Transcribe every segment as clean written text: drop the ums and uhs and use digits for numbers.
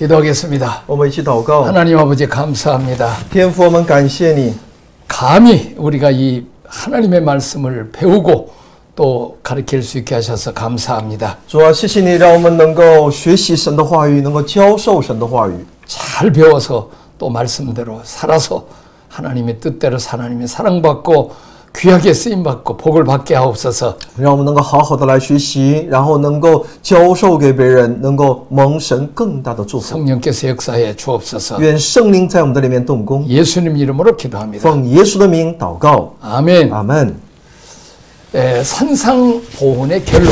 기도하겠습니다. 我们一起祷告。 하나님 아버지 감사합니다. 天父，我们感谢你， 감히 우리가 이 하나님의 말씀을 배우고 또 가르칠 수 있게 하셔서 감사합니다. 主啊，谢谢你让我们能够学习神的话语，能够教授神的话语， 잘 배워서 또 말씀대로 살아서 하나님의 뜻대로 하나님의 사랑받고 귀하게 쓰임받고 복을 받게 하옵소서. 让我们能够好好的来学习，然后能够教授给别人，能够蒙神更大的祝福。 성령께서 역사해 주옵소서. 愿圣灵在我们的里面动工。 예수님 이름으로 기도합니다. 奉耶稣的名祷告， 아멘. 阿门。 산상보훈의 결론.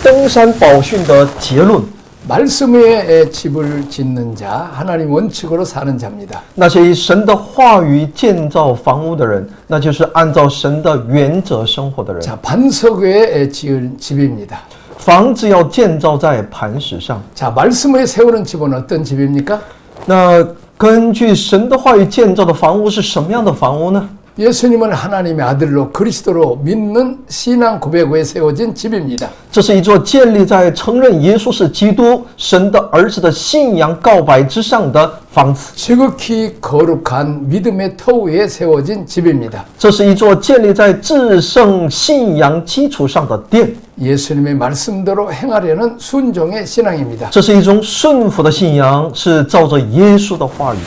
登山宝训的结论， 말씀 위에 집을 짓는 자, 하나님 원칙으로 사는 자입니다. 那些以神的话语建造房屋的人，那就是按照神的原则生活的人。 자, 반석 위에 지은 집입니다. 房子要建造在磐石上。 자, 말씀 위에 세우는 집은 어떤 집입니까? 那根据神的话语建造的房屋是什么样的房屋呢？ 예수님을 하나님의 아들로 그리스도로 믿는 신앙 고백 위에 세워진 집입니다. 这是一座建立在承认耶稣是基督、神的儿子的信仰告白之上的房子。 지극히 거룩한 믿음의 터 위에 세워진 집입니다. 这是一座建立在至圣信仰基础上的殿。 예수님의 말씀대로 행하려는 순종의 신앙입니다. 这是一种顺服的信仰，是照着耶稣的话语。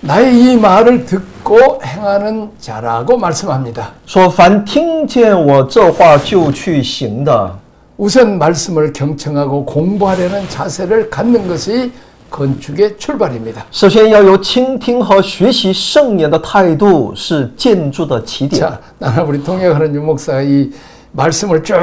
나의 이 말을 듣고 행하는 자라고 말씀합니다. 说凡听见我这话就去行的， 우선 말씀을 경청하고 공부하려는 자세를 갖는 것이 건축의 출발입니다. 首先要有倾听和学习圣言的态度，是建筑的起点。 자, 나는 우리 통역하는 윤목사가 이 말씀을 쭉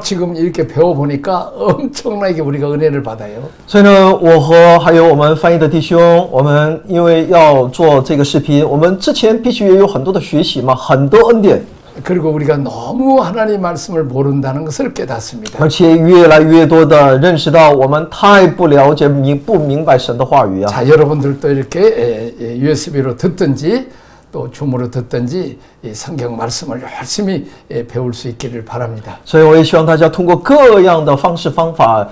지금 이렇게 배워보니까 엄청나게 우리가 은혜를 받아요. 所以呢，我和还有我们翻译的弟兄，我们因为要做这个视频，我们之前必须也有很多的学习嘛，很多恩典， 그리고 우리가 너무 하나님 말씀을 모른다는 것을 깨닫습니다. 而且越来越多的认识到我们太不了解、不明白神的话语啊。 자, 여러분들도 이렇게 USB로 듣든지 또 줌으로 듣든지 이 성경 말씀을 열심히 배울 수 있기를 바랍니다. 所以我也希望大家通过各样的方式方法，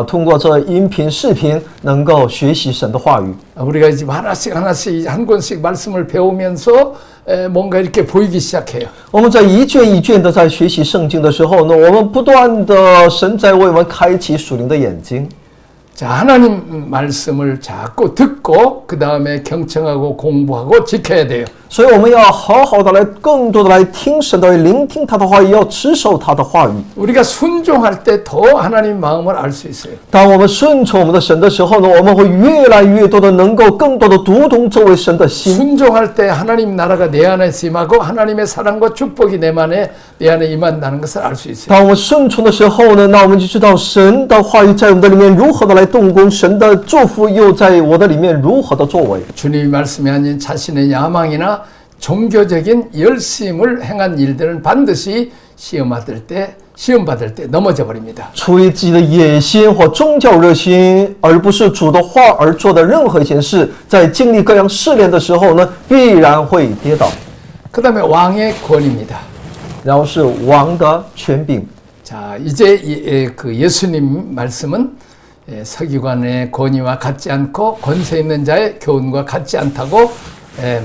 通过这音频、视频，能够学习神的话语。 우리가 지금 하나씩 한 권씩 말씀을 배우면서 뭔가 이렇게 보이기 시작해요. 我们在一卷一卷的在学习圣经的时候呢，我们不断的神在为我们开启属灵的眼睛。 자, 하나님 말씀을 자꾸 듣고 그 다음에 경청하고 공부하고 지켜야 돼요. 所以我们要好好的来，更多的来听神的话语，聆听他的话语，要持守他的话语。 우리가 순종할 때 더 하나님 마음을 알 수 있어요. 当我们顺从我们的神的时候呢，我们会越来越多的能够更多的读懂这位神的心。 순종할 때 하나님 나라가 내 안에 임하고 하나님의 사랑과 축복이 내 안에 임한다는 것을 알 수 있어요. 当我们顺从的时候呢，那我们就知道神的话语在我们的里面如何的来动工，神的祝福又在我的里面如何的作为。 주님이 말씀이 아닌 자신의 야망이나 종교적인 열심을 행한 일들은 반드시 시험 받을 때 넘어져 버립니다. 出于自己的野心或宗教热心，而不是主的话而做的任何一件事，在经历各样试炼的时候呢，必然会跌倒。 그 다음에 왕의 권위입니다. 然后是王的权柄。 자, 이제 그 예수님 말씀은 서기관의 권위와 같지 않고 권세 있는 자의 교훈과 같지 않다고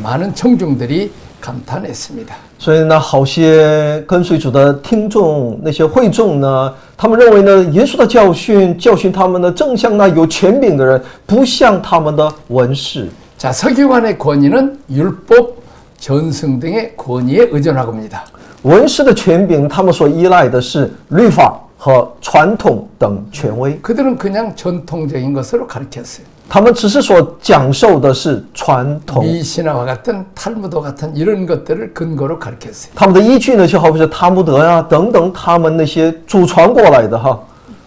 많은 청중들이 감탄했습니다. 所以呢，好些跟随主的听众，那些会众呢，他们认为呢，耶稣的教训他们呢，正像那有权柄的人，不像他们的文士。 자, 서기관의 권위는 율법, 전승 등의 권위에 의존하고 있습니다. 文士的权柄，他们所依赖的是律法和传统等权威。 그들은 그냥 전통적인 것으로 가르쳤어요. 他们只是所讲授的是传统， 미신화와 같은 탈무드 같은 이런 것들을 근거로 가르쳤어요. 他们的依据呢，就好比是塔木德呀、等等，他们那些祖传过来的哈。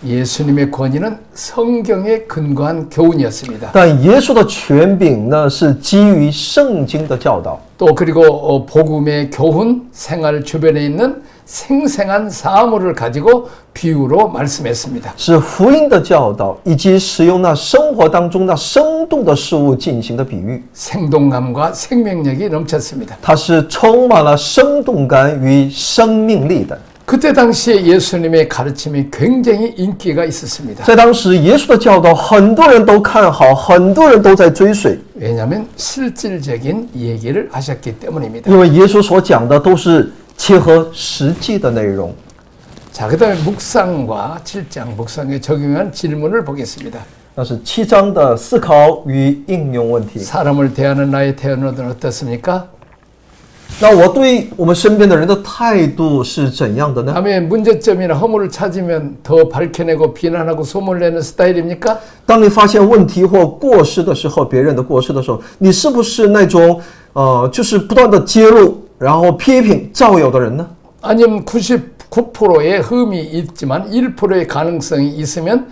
예수님의 권위는 성경에 근거한 교훈이었습니다. 但耶稣的权柄呢，是基于圣经的教导。 또 그리고 복음의 교훈, 생활 주변에 있는 생생한 사물을 가지고 비유로 말씀했습니다. 是福音的教导，以及使用那生活当中那生动的事物进行的比喻。 생동감과 생명력이 넘쳤습니다. 它是充满了生动感与生命力的。 그때 당시에 예수님의 가르침이 굉장히 인기가 있었습니다. 在当时，耶稣的教导很多人都看好，很多人都在追随， 왜냐하면 실질적인 얘기를 하셨기 때문입니다. 因为耶稣所讲的都是切合实际的内容。 자, 그 다음에 묵상과 7장 묵상에 적용한 질문을 보겠습니다. 那是7章的思考与应用问题。 사람을 대하는 나의 태도는 어떻습니까? 那我对我们身边的人的态度是怎样的呢？ 다음에 문제점이나 허물을 찾으면 더 밝혀내고 비난하고 소문내는 스타일입니까? 当你发现问题或过失的时候，别人的过失的时候，你是不是那种就是不断的揭露，然后批评、造谣的人呢？ 아니면 99%의 흠이 있지만 1%의 가능성이 있으면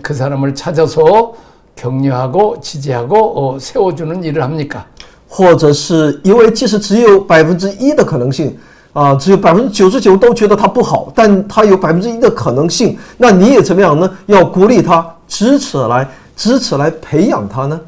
그 사람을 찾아서 격려하고 지지하고 세워주는 일을 합니까? 或者是因为即使只有1%的可能性只有99%都觉得他不好，但他有1%的可能性，那你也怎么样呢？要鼓励他，支持来培养他呢？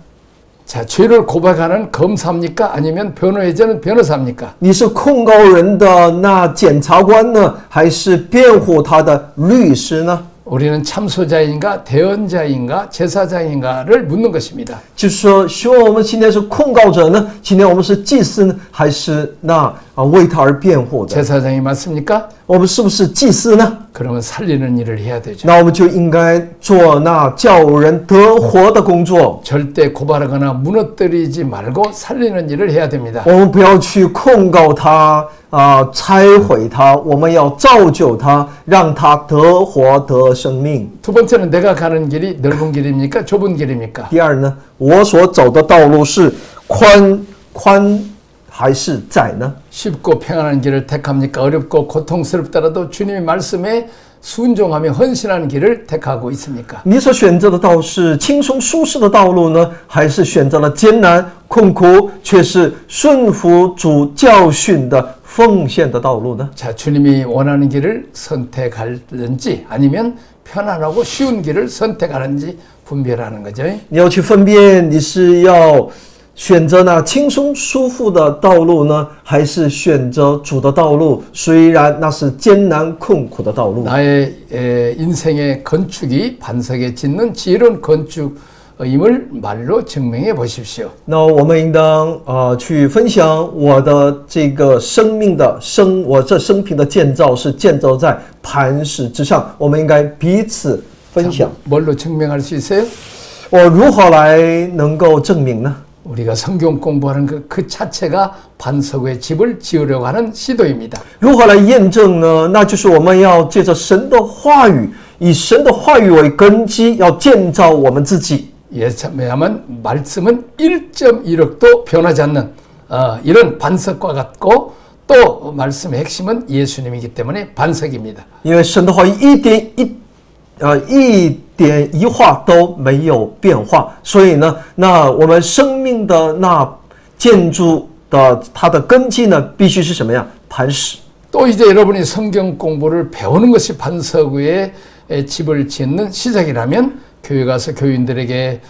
자, 죄를 고백하는 검사입니까? 아니면 변호해주는 변호사입니까? 你是控告人的那检察官呢，还是辩护他的律师呢？ 우리는 참소자인가 대언자인가 제사장인가를 묻는 것입니다. 就是说，希望我们今天是控告者呢？今天我们是祭司呢，还是那为他而辩护的？ 제사장이 맞습니까? 我们是不是祭司呢？ 그러면 살리는 일을 해야 되죠. 那我们就应该做那叫人得活的工作。 절대 고발하거나 무너뜨리지 말고 살리는 일을 해야 됩니다. 我们不要去控告他拆毁他，我们要造就他，让他得活得生命。 두 번째는 내가 가는 길이 넓은 길입니까? 좁은 길입니까? 第二呢，我所走的道路是宽还是窄呢？ 쉽고 평안한 길을 택합니까? 어렵고 고통스럽더라도 주님의 말씀에 순종하며 헌신하는 길을 택하고 있습니까? 你所选择的道是轻松舒适的道路呢，还是选择了艰难困苦却是顺服主教训的奉献的道路呢？ 자, 주님이 원하는 길을 선택하는지 아니면 편안하고 쉬운 길을 선택하는지 분별하는 거죠. 你要去分辨，你是要选择那轻松舒服的道路呢，还是选择主的道路？虽然那是艰难困苦的道路。 나의 인생의 건축이 반석에 짓는 지혜로운 건축임을 말로 증명해 보십시오. 那我们应当去分享我的这个我这生平的建造是建造在磐石之上。我们应该彼此分享。 뭘로 증명할 수 있어요? 我如何来能够证明呢？ 우리가 성경 공부하는 그 자체가 반석 위에 집을 지으려고 하는 시도입니다. 如何来验证呢？那就是我们要借着神的话语，以神的话语为根基，要建造我们自己。 왜냐하면 말씀은 1.1억도 변하지 않는 이런 반석과 같고 또 말씀의 핵심은 예수님이기 때문에 반석입니다. 因为神的话语一点一画都没有变化，所以呢，那我们生命的那建筑的它的根基呢，必须是什么样？磐石。 또 이제 여러분이 성경 공부를 배우는 것이 반석 위에 집을 짓는 시작이라면 교회 가서 교인들에게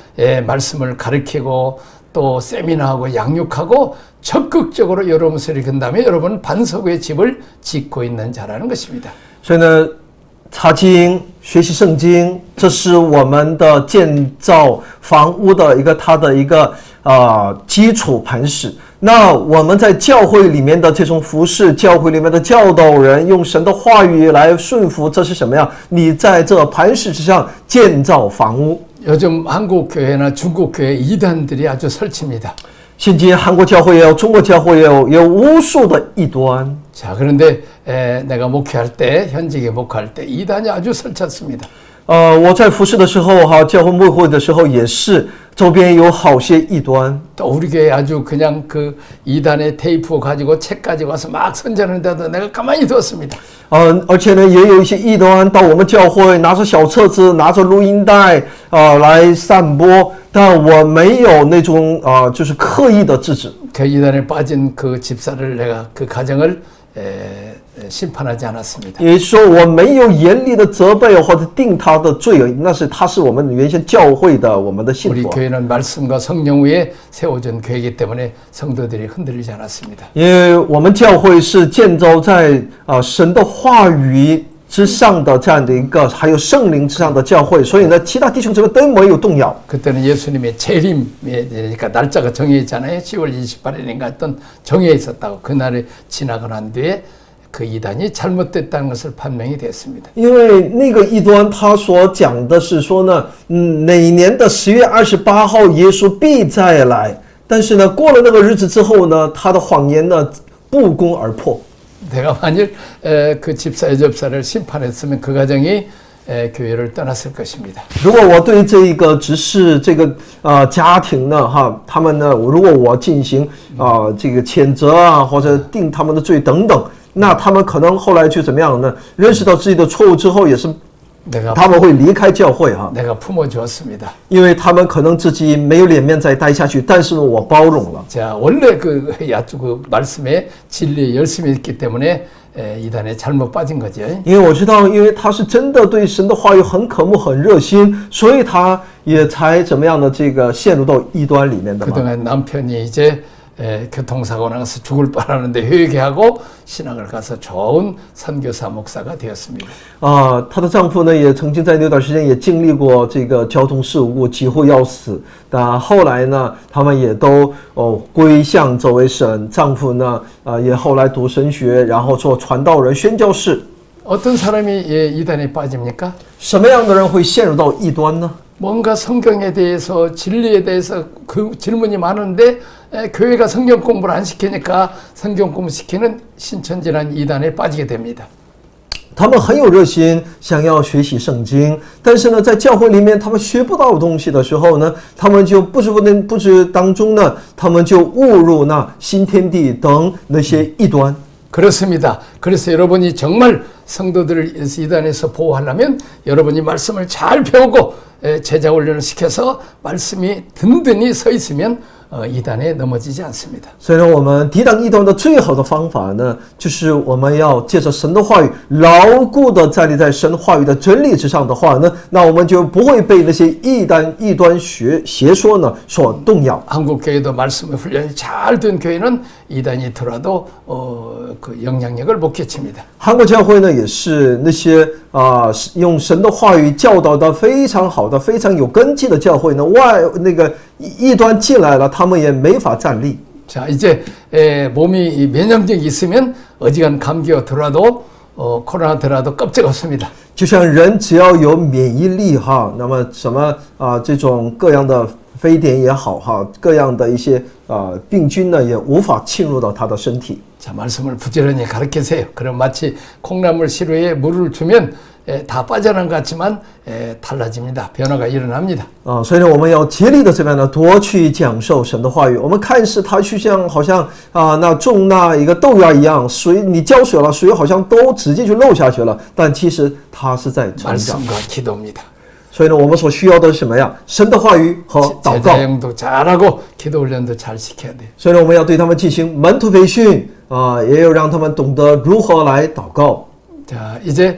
말씀을 가르치고 또 세미나하고 양육하고 적극적으로 여러분을 건 다음에 여러분은 반석 위에 집을 짓고 있는 자라는 것입니다. 所以呢，查经、学习圣经，这是我们的建造房屋的它的一个基础磐石。那我们在教会里面的这种服侍，教会里面的教导人，用神的话语来顺服，这是什么呀？你在这磐石之上建造房屋。 요즘 한국 교회나 중국 교회 이단들이 아주 설칩니다. 现今韩国教会也有，中国教会也有无数的异端。 자, 그런데 내가 목회할 때, 현직에 목회할 때 이단이 아주 설쳤습니다. 我在服侍的时候教会牧会的时候也是，周边有好些异端。 또 우리 교회 아주 그냥 그 이단의 테이프 가지고 책 가지고 와서 막 선전하는데도 내가 가만히 두었습니다. 而且呢，也有一些异端到我们教会，拿着小册子，拿着录音带来散播，但我没有那种就是刻意的制止。 그 이단에 빠진 그 집사를 내가 그 가정을 심판하지 않았습니다. 也说我没有严厉的责备或者定他的罪，他是我们原先教会的我们的信 우리 徒。 교회는 말씀과 성령 위에 세워진 교회이기 때문에 성도들이 흔들리지 않았습니다. 因为我们教会是建造在神的话语之上的这样的一个，还有圣灵之上的教会，所以呢，其他弟兄姊妹都没有动摇。 그때는 예수님의 재림에 그러니까 날짜가 정해 있잖아요. 10월 28일인가 어떤 정해 있었다고. 그날이 지나고 난 뒤에 그 이단이 잘못됐다는 것을 판명이 됐습니다. 因为那个异端他所讲的是说呢，哪年的10月28号耶稣必再来，但是呢，过了那个日子之后呢，他的谎言呢不攻而破。 내가 만일 그 집사의 접사를 심판했으면 그 가정이 교회를 떠났을 것입니다. 如果我对这一个只是这个家庭呢，他们呢，如果我进行这个谴责啊，或者定他们的罪等等，那他们可能后来就怎么样呢？认识到自己的错误之后，也是他们会离开教会哈。 내가 품어주었습니다. 因为他们可能自己没有脸面再待下去，但是呢，我包容了。 자, 원래 그 말씀에 진리에 열심히 있기 때문에 이단에 잘못 빠진 거죠. 因为我知道，因为他是真的对神的话语很渴慕、很热心，所以他也才怎么样的这个陷入到异端里面的嘛。 그동안 남편이 이제 교통사고 나서 죽을 뻔하는데 회개하고 신학을 가서 좋은 선교사 목사가 되었습니다. 她的丈夫呢，也曾经在那段时间也经历过这个交通事故，几乎要死。但后来呢，他们也都归向这位神。丈夫呢，也后来读神学，然后做传道人、宣教士。 어떤 사람이 이단에 빠집니까? 什么样的人会陷入到异端呢？ 뭔가 성경에 대해서 진리에 대해서 그 질문이 많은데 교회가 성경 공부를 안 시키니까 성경 공부 시키는 신천지란 이단에 빠지게 됩니다. 他们很有热心，想要学习圣经，但是呢，在教会里面他们学不到东西的时候呢，他们就不知当中呢，他们就误入那新天地等那些异端。 그렇습니다. 그래서 여러분이 정말 성도들을 이단에서 보호하려면 여러분이 말씀을 잘 배우고 제자 훈련을 시켜서 말씀이 든든히 서 있으면 이단에 넘어지지 않습니다. 所以呢，我们抵挡异端的最好的方法呢，就是我们要借着神的话语，牢固的站立在神话语的真理之上的话呢，那我们就不会被那些异端邪说呢所动摇。 한국 교회도 말씀의 훈련이 잘 된 교회는 이단이 들어도 그 영향력을 못 끼칩니다. 韩国教会呢，也是那些用神的话语教导的非常好的、非常有根基的教会呢，那个异端进来了，他们也没法站立。 자, 이제 몸이 면역력이 있으면 어지간 감기가 들어도 코로나 들어도 껍질 없습니다. 就像人只要有免疫力哈，那么什么这种各样的非典也好哈，各样的一些病菌呢，也无法侵入到他的身体。 자, 말씀을 부지런히 가르치세요. 그럼 마치 콩나물 시루에 물을 주면 다 빠져나간 것 같지만 달라집니다. 변화가 일어납니다. 所以呢，我们要竭力的怎么样呢？多去讲授神的话语。我们看似它好像那种那一个豆芽一样，水你浇水了，水好像都直接就漏下去了，但其实它是在成长。 말씀과 기도입니다. 所以呢，我们所需要的是什么呀？神的话语和祷告。 제자형도 잘하고 기도 훈련도 잘 시켜야 돼요. 所以呢，我们要对他们进行门徒培训也要让他们懂得如何来祷告。 자, 이제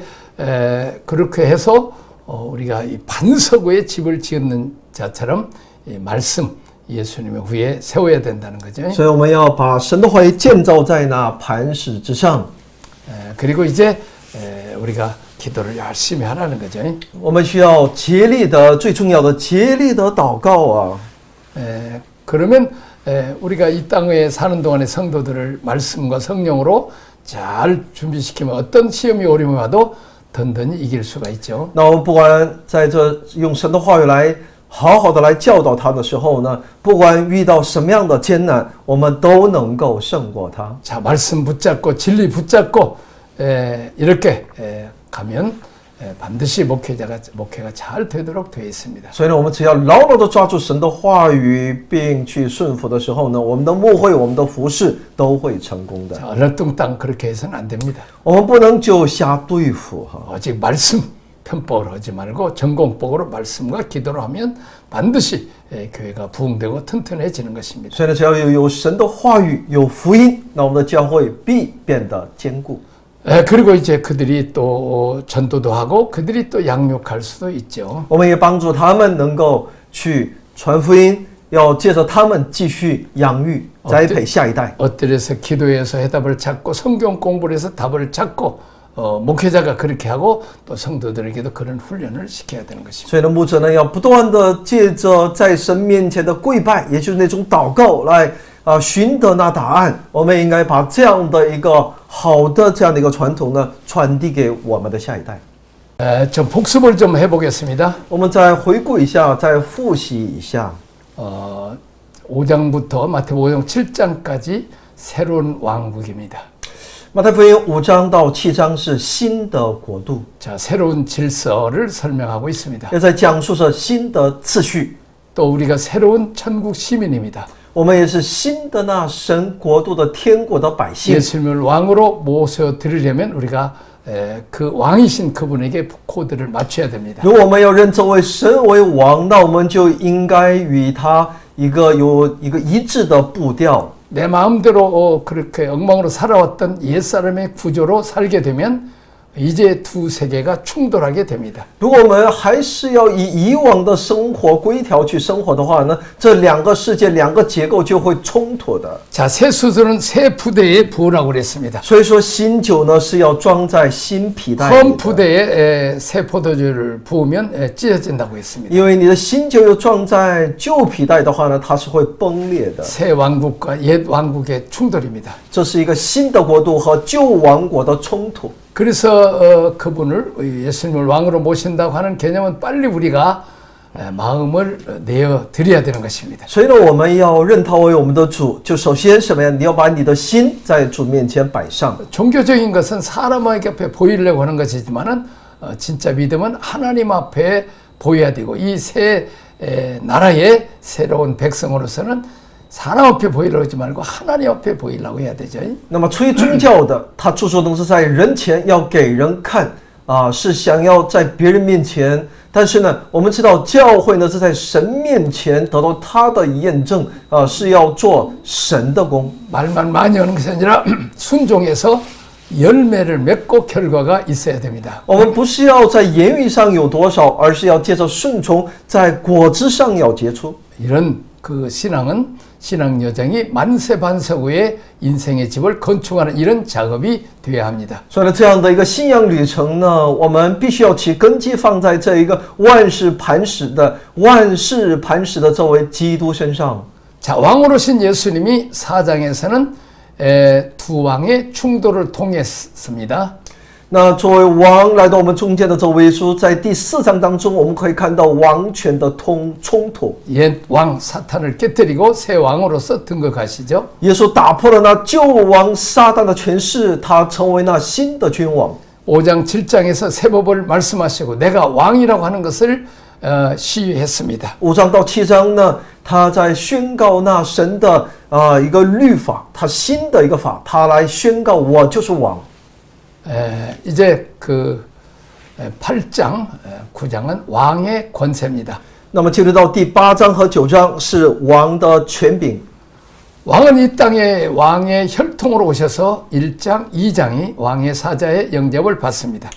그렇게 해서 우리가 이 반석 위에 집을 짓는 자처럼 이 말씀 예수님의 후에 세워야 된다는 거죠. 所以我们要把神的话语建造在那磐石之上。 그리고 이제 우리가 기도를 열심히 하라는 거죠. 我们需要竭力的，最重要的竭力的祷告啊。 그러면 우리가 이 땅에 사는 동안에 성도들을 말씀과 성령으로 잘 준비시키면 어떤 시험이 어려움이 와도 든든히 이길 수가 있죠. 那我们不管在这用神的话语来好好的来教导他的时候呢，不管遇到什么样的艰难，我们都能够胜过他。 자, 말씀 붙잡고 진리 붙잡고 이렇게 가면 반드시 목회가 잘 되도록 되어 있습니다. 所以呢，我们只要牢牢的抓住神的话语，并去顺服的时候呢，我们的牧会、我们的服侍都会成功的。 자, 얼렁뚱땅 그렇게 해서는 안 됩니다. 我们不能就瞎对付哈。 오직 말씀 편법으로 하지 말고 전공법으로 말씀과 기도로 하면 반드시 교회가 부흥되고 튼튼해지는 것입니다. 所以呢，只要有神的话语、有福音，那我们的教会必变得坚固。 그리고 이제 그들이 또 전도도 하고 그들이 또 양육할 수도 있죠. 我们也帮助他们能够去传福音，要借着他们继续养育、栽培下一代。 엎드려서 기도해서 해답을 찾고 성경 공부를 해서 답을 찾고 목회자가 그렇게 하고 또 성도들에게도 그런 훈련을 시켜야 되는 것입니다. 所以呢，牧者呢要不断的借着在神面前的跪拜，也就是那种祷告来寻得那答案。我们应该把这样的一个好的这样的一个传统呢传递给我们的下一代。 좀 복습을 좀 해보겠습니다. 我们再回顾一下，再复习一下。 5장부터 마태복음 7장까지 새로운 왕국입니다. 马太福音5章到7章是新的国度， 자, 새로운 질서를 설명하고 있습니다. 也在讲述着新的次序。 또 우리가 새로운 천국 시민입니다. 我们也是新的那神国度的天国的百姓。 예수님을 왕으로 모셔 드리려면 우리가 그 왕이신 그분에게 코드를 맞춰야 됩니다. 如果我们要认这位神为王，那我们就应该与他有一个一致的步调。 내 마음대로 그렇게 엉망으로 살아왔던 옛사람의 구조로 살게 되면 이제 두 세계가 충돌하게 됩니다. 如果我们还是要以以往的生活规条去生活的话呢，这两个世界、两个结构就会冲突的。 자, 새 수술은 새 푸대에 부으라고 그랬습니다. 所以说，新酒呢是要装在新皮袋里 험 的， 푸대에 새 포도주를 부으면 찢어진다고 했습니다. 因为你的新酒又装在旧皮袋的话呢，它是会崩裂的。 새 왕국과 옛 왕국의 충돌입니다. 这是一个新的国度和旧王国的冲突。 그래서 그분을 예수님을 왕으로 모신다고 하는 개념은 빨리 우리가 마음을 내어 드려야 되는 것입니다. 所以呢，我们要认他为我们的主，就首先什么呀？你要把你的心在主面前摆上。 종교적인 것은 사람에게 앞에 보이려고 하는 것이지만은 진짜 믿음은 하나님 앞에 보여야 되고 이 새 나라의 새로운 백성으로서는 사람 앞에 보이려고 하지 말고 하나님 앞에 보이려고 해야 되죠. 那么出于宗教的，他注重的是在人前要给人看是想要在别人面前。但是呢，我们知道教会呢是在神面前得到他的验证是要做神的工。 말만 많이 하는 것이 아니라 순종해서 열매를 맺고 결과가 있어야 됩니다. 我们不是要在言语上有多少，而是要借着顺从，在果子上要结出。 이런 그 신앙 여정이 만세반세후에 인생의 집을 건축하는 이런 작업이 되어야 합니다. 所以呢，这样的一个信仰旅程呢，我们必须要其根基放在这一个万事磐石的这位基督身上。 자, 왕으로 신 예수님이 4장에서는 두 왕의 충돌을 통했습니다. 那作为王来到我们中间的这位耶稣，在第4章当中，我们可以看到王权的冲突。 옛 왕 사탄을 깨뜨리고 새 왕으로서 등극하시죠. 耶稣打破了那旧王撒旦的权势，他成为那新的君王。 5장 7장에서 새 법을 말씀하시고 내가 왕이라고 하는 것을 시유했습니다. 5章到7章呢，他在宣告那神的一个律法，他新的一个法，他来宣告我就是王。 이제 그 8장, 9장은 왕의 권세입니다. 那么进入到第8章和9章是王的权柄。 왕은 이 땅에 왕의 혈통으로 오셔서 1장, 2장이 왕의 사자의 영접을 받습니다.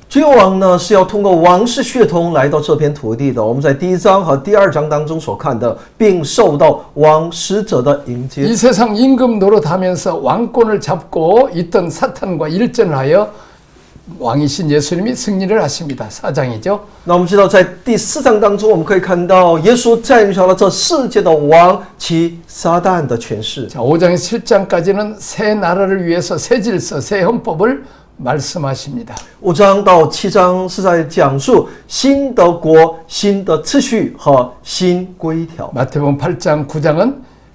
君王呢是要通过王室血统来到这片土地的。我们在第1章和第2章当中所看的，并受到王使者的迎接。 이 세상 임금 노릇하면서 왕권을 잡고 있던 사탄과 일전을 하여 왕이신 예수님이 승리를 하십니다. 4장이죠. 那我们知道，在第4章当中，我们可以看到耶稣战胜了这世界的王及撒旦的权势。 자, 5장에서 7장까지는 새 나라를 위해서 새 질서, 새 헌법을 말씀하십니다. 5章到7章是在讲述新的国、新的秩序和新规条。 마태복음 8장, 9장은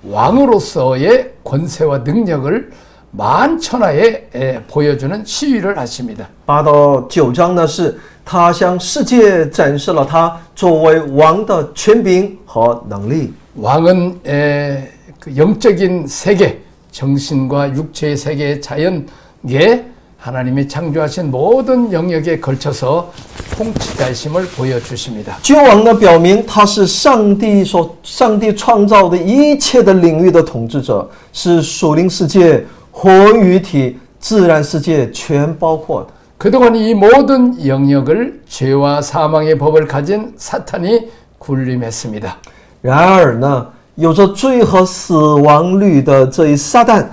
왕으로서의 권세와 능력을 만천하에 보여주는 시위를 하십니다. 8到9章呢，是他向世界展示了他作为王的权柄和能力。 왕은 그 영적인 세계, 정신과 육체의 세계, 자연계 하나님이 창조하신 모든 영역에 걸쳐서 통치자심을 보여주십니다. 君王呢，表明他是上帝创造的一切的领域的统治者，是属灵世界活于体自然世界全包括的。 그동안 이 모든 영역을 죄와 사망의 법을 가진 사탄이 군림했습니다. 然而呢，有着罪和死亡律的这一撒旦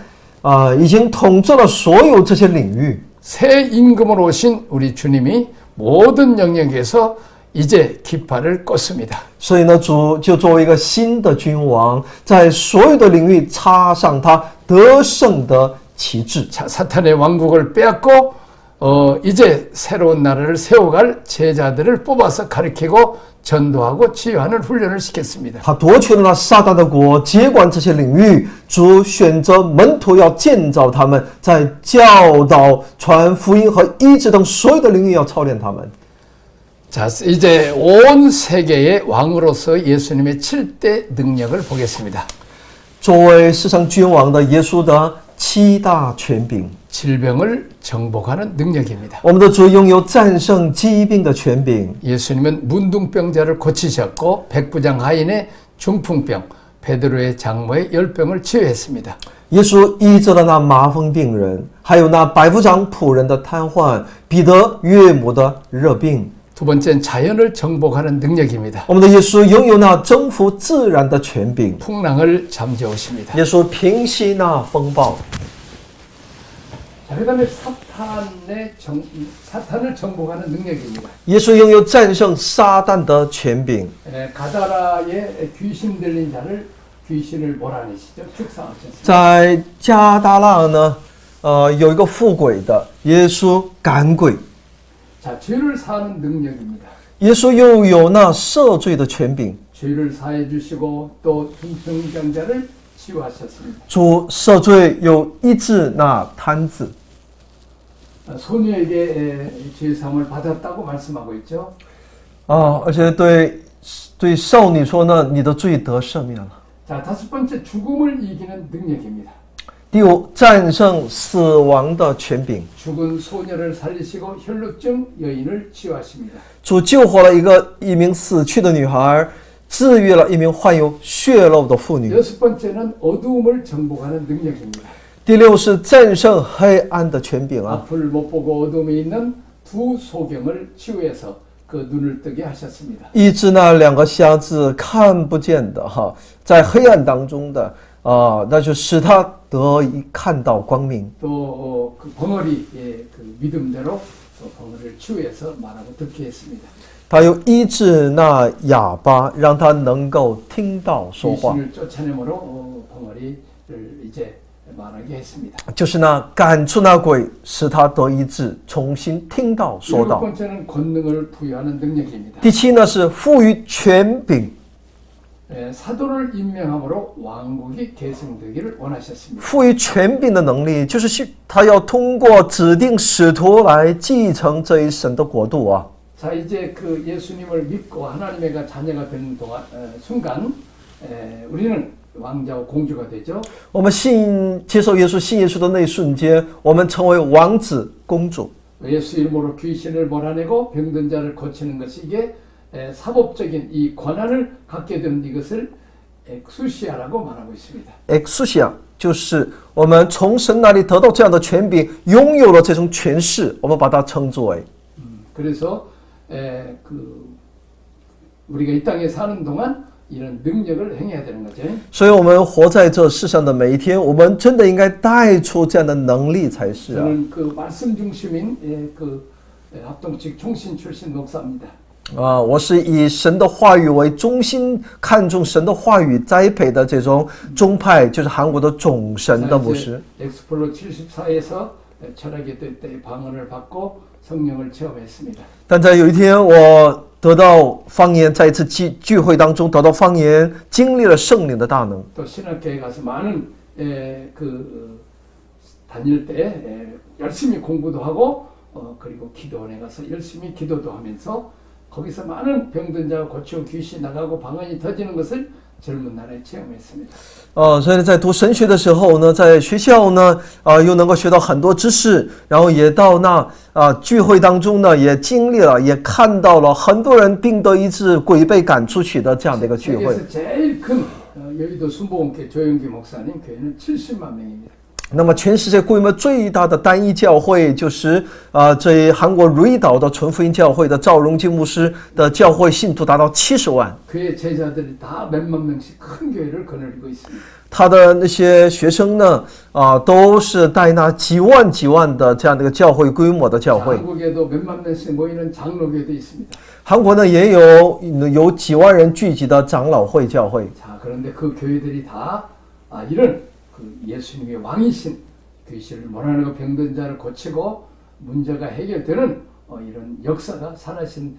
已经统治了所有这些领域。 새 임금으로 오신 우리 주님이 모든 영역에서 이제 깃발을 꽂습니다. 所以呢，主就作为一个新的君王，在所有的领域插上他得胜的旗帜。 자, 사탄의 왕국을 빼앗고 이제 새로운 나라를 세워갈 제자들을 뽑아서 가르치고 전도하고 치유하는 훈련을 시켰습니다. 他夺取了那撒旦的国，接管这些领域。主选择门徒，要建造他们，在教导、传福音和医治等所有的领域要操练他们。 자, 이제 온 세계의 왕으로서 예수님의 7대 능력을 보겠습니다. 作为世上君王的耶稣的7大权柄， 질병을 정복하는 능력입니다. 我们的主拥有战胜疾病的权柄。 예수님은 문둥병자를 고치셨고 백부장 하인의 중풍병, 베드로의 장모의 열병을 치유했습니다. 耶稣医治了那麻风病人，还有那百夫长仆人的瘫痪，彼得岳母的热病。 두 번째는 자연을 정복하는 능력입니다. 我们的耶稣拥有那征服自然的权柄， 풍랑을 잠재우십니다. 耶稣平息那风暴。 자, 그다음에 사탄을 정복하는 능력입니다. 耶稣拥有战胜撒旦的权柄。 가다라의 귀신 들린 자를 귀신을 몰아내시죠. 축사하셨습니다. 在加大拉呢，有一个富贵的，耶稣赶鬼。 자, 죄를 사하는 능력입니다. 耶稣又有那赦罪的权柄。 죄를 사해 주시고 또 중풍병자를 치유하셨습니다. 主赦罪又医治那瘫子。 소녀에게 죄 사함을 받았다고 말씀하고 있죠. 而且对少女说呢，你的罪得赦免了。 자, 다섯 번째 죽음을 이기는 능력입니다. 第五，战胜死亡的权柄。 죽은 소녀를 살리시고 혈루증 여인을 치유하십니다. 主救活了一名死去的女孩，治愈了一名患有血漏的妇女。 여섯 번째는 어두움을 정복하는 능력입니다. 第六是战胜黑暗的权柄啊！ 앞을 못 보고 어둠에 있는 두 소경을 치유해서 그 눈을 뜨게 하셨습니다. 医治那两个瞎子看不见的哈，在黑暗当中的那就使他得以看到光明。 또 그 벙어리의 그 믿음대로 또 벙어리를 치유해서 말하고 듣게 했습니다. 他又医治那哑巴，让他能够听到说话， 귀신을 쫓아내므로 벙어리를 이제 말하게 했습니다. 就是那赶出那鬼，使他得医治，重新听到说 일곱 道。 번째는 권능을 부여하는 능력입니다. 第七呢是赋予权柄， 사도를 임명함으로 왕국이 계승되기를 원하셨습니다. 赋予权柄的能力，就是他要通过指定使徒来继承这一神的国度啊。 자, 이제 그 예수님을 믿고 하나님의 자녀가 되는 동안 순간 우리는 왕자와 공주가 되죠. 我们接受耶稣、信耶稣的那一瞬间，我们成为王子、公主。 예수 이름으로 귀신을 몰아내고 병든 자를 고치는 것이 이게 사법적인 이 권한을 갖게 되는 이것을 엑수시아라고 말하고 있습니다. exousia 就是我们从神那里得到这样的权柄，拥有了这种权势，我们把它称之为。 그래서 우리가 이 땅에 사는 동안 이런 능력을 행해야 되는 거죠. 所以，我们活在这世上的每一天，我们真的应该带出这样的能力才是啊！ 저는 그 말씀 중심인 합동측 총신 출신 목사입니다. 我是以神的话语为中心，看重神的话语栽培的这种宗派，就是韩国的总神的牧师。 엑스플로 74에서 철학의 때 방언을 받고 성령을 체험했습니다. 但在有一天，我得到方言，在一次聚会当中得到方言，经历了圣灵的大能。 또 신학교에 가서 많은 다닐 때 열심히 공부도 하고 그리고 기도원에 가서 열심히 기도도 하면서 거기서 많은 병든 자가 고치고 귀신 나가고 방언이 터지는 것을 젊은 날에 체험했습니다. 所以在读神学的时候呢，在学校呢，又能够学到很多知识，然后也到那聚会当中呢，也经历了，也看到了很多人病得医治、鬼被赶出去的这样的一个聚会。 세계에서 제일 큰 여의도 순복음교회 조영기 목사님 교회는 70만 명입니다. 那么全世界规模最大的单一教会就是这韩国瑞岛的纯福音教会的赵荣基牧师的教会信徒达到70万。 그의 제자들이 다 몇만 명씩 큰 교회를 거느리고 있습니다. 他的那些学生呢都是带那几万的这样的一个教会规模的教会。 한국에도 몇만 명씩 모이는 장로교도 있습니다. 韩国呢也有几万人聚集的长老会教会。 자, 그런데 그 교회들이 다 이런 그 예수님의 왕이신 귀신을 몰아내고 병든 자를 고치고 문제가 해결되는 이런 역사가 살아신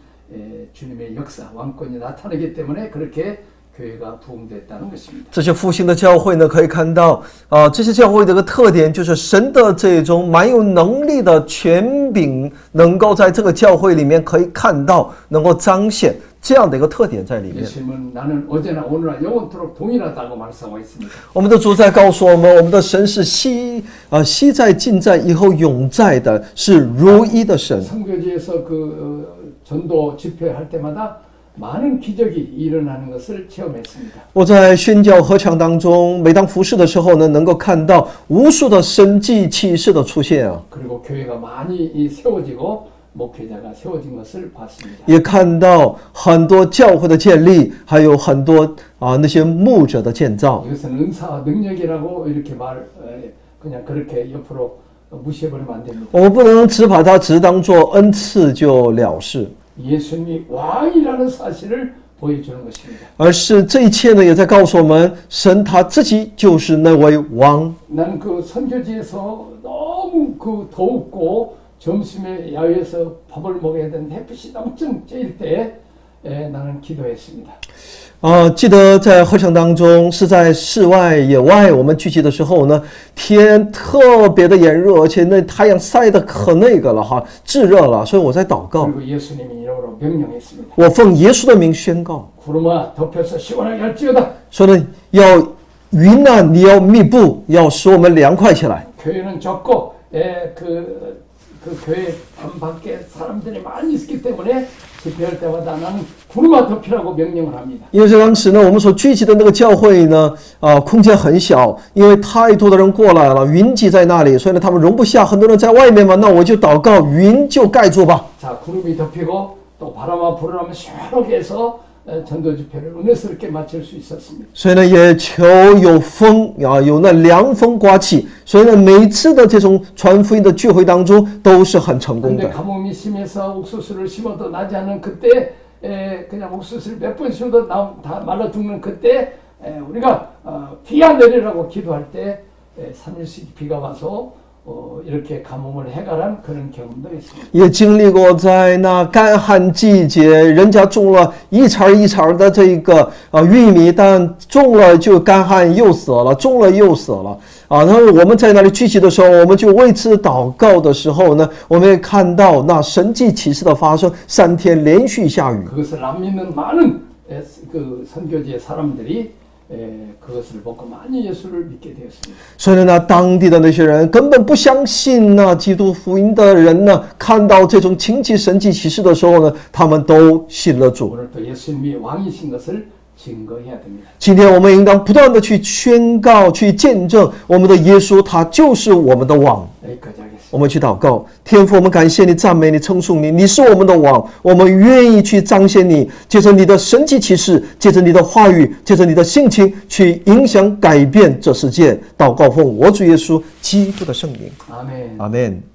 주님의 역사, 왕권이 나타나기 때문에 그렇게 교회가 부흥됐다는 것입니다. 这些复兴的教会呢，可以看到这些教会的一个特点就是神的这种蛮有能力的权柄，能够在这个教会里面可以看到，能够彰显这样的一个特点在里面。 예수님은 나는 어제나 오늘나 영원토록 동일하다고 말씀하고 있습니다. 我们的主在告诉我们，我们的神是昔在、今在、以后永在的，是如一的神。 선교지에서 그 전도 집회할 때마다 많은 기적이 일어나는 것을 체험했습니다. 我在宣教合场当中，每当服侍的时候呢，能够看到无数的神迹奇事的出现啊， 그리고 교회가 많이 세워지고 목회자가 세워진 것을 봤습니다. 也看到很多教会的建立，还有很多那些牧者的建造。 이것은 은사와 능력이라고 이렇게 그냥 그렇게 옆으로 무시해버리면 안 됩니다. 我们不能只把它当作恩赐就了事， 예수님이 왕이라는 사실을 보여주는 것입니다. 而是这一切呢，也在告诉我们，神他自己就是那位王。 나는 그 선교지에서 너무 그 더웠고 점심에 야외에서 밥을 먹어야 되는 햇빛이 엄청 쬐일 때 나는 기도했습니다. 记得在合场当中，是在室外野外我们聚集的时候呢，天特别的炎热，而且那太阳晒得可那个了哈，炙热了，所以我在祷告， 그리고 예수님이 이름으로 명령했습니다. 我奉耶稣的名宣告， 구름아 덮여서 시원하게 할지어다. 说呢，要云啊，你要密布，要使我们凉快起来。 교회는 적고 그 교회 방 밖에 사람들이 많이 있기 때문에 집회할 때마다 나는 구름아 덮이라고 명령을 합니다. 因为在当时呢，我们所聚集的那个教会呢，空间很小，因为太多的人过来了，云集在那里，所以呢，他们容不下很多人在外面嘛，那我就祷告，云就盖住吧。 자, 구름이 덮이고 또 바람아 불어라면 시원하게 해서 전도 집회를 은혜스럽게 마칠 수 있었습니다. 所以呢，也求有风有那凉风刮起，所以呢，每次的这种传福音的聚会当中都是很成功 근데 的。 가뭄이 심해서 옥수수를 심어도 나지 않는 그때 그냥 옥수수를 몇 번 심어도 다 말라 죽는 그때 우리가 비가 내리라고 기도할 때 3일씩 비가 와서 이렇게 가뭄을 해결한 그런 경험도 있습니다. 也经历过在那干旱季节，人家种了一茬的这个玉米，但种了就干旱又死了，种了又死了然后我们在那里聚集的时候，我们就为此祷告的时候呢，我们也看到那神迹奇事的发生，3天连续下雨。 그것을 안 믿는 많은 그 선교지의 사람들이 그것을 보고 많이 예수를 믿게 되었습니다. 所以呢，当地的那些人根本不相信基督福音的人呢，看到这种奇迹神迹奇事的时候呢，他们都信了主。 오늘 또 예수님이 왕이신 것을 증거해야 됩니다. 今天我们应当不断的去宣告、去见证我们的耶稣，他就是我们的王。 여기까지 하겠습니다. 我们去祷告，天父，我们感谢你、赞美你、称颂你，你是我们的王，我们愿意去彰显你，借着你的神迹奇事，借着你的话语，借着你的性情，去影响、改变这世界。祷告奉我主耶稣基督的圣名， 아멘. 阿门。